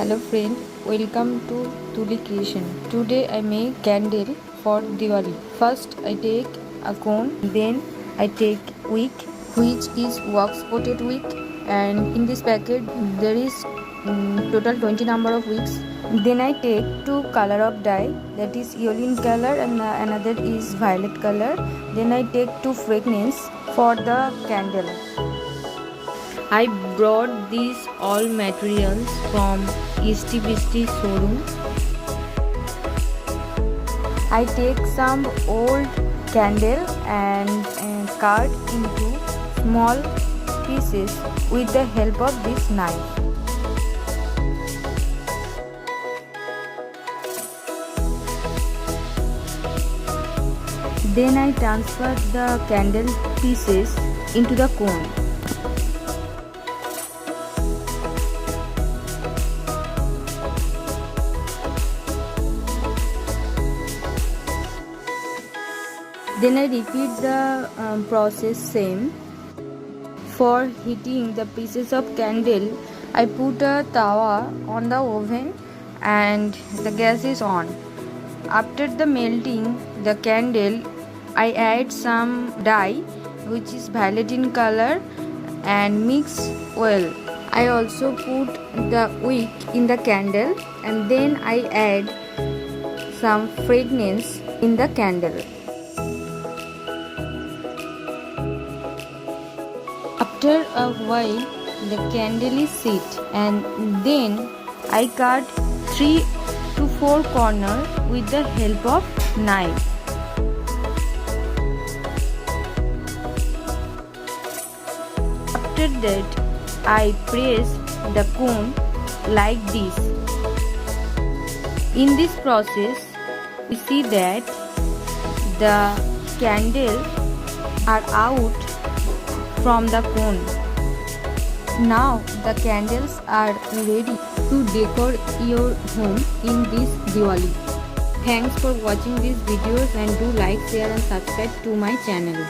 Hello friend, welcome to Tuli Creation. Today I make candle for Diwali. First I take a cone, then I take wick, which is wax coated wick, and in this packet there is total 20 number of wicks. Then I take two color of dye, that is yellow in color and another is violet color. Then I take two fragrance for the candle. I brought these all materials from Easty Beastie showroom. I take some old candle and cut into small pieces with the help of this knife. Then I transfer the candle pieces into the cone. Then I repeat the process same. For heating the pieces of candle, I put a tawa on the oven and the gas is on. After the melting the candle, I add some dye which is violet in color and mix well. I also put the wick in the candle and then I add some fragrance in the candle. After a while, the candle is set and then I cut 3 to 4 corners with the help of knife. After that, I press the cone like this. In this process, we see that the candles are out from the cone. Now the candles are ready to decor your home in this Diwali. Thanks for watching these videos and do like, share and subscribe to my channel.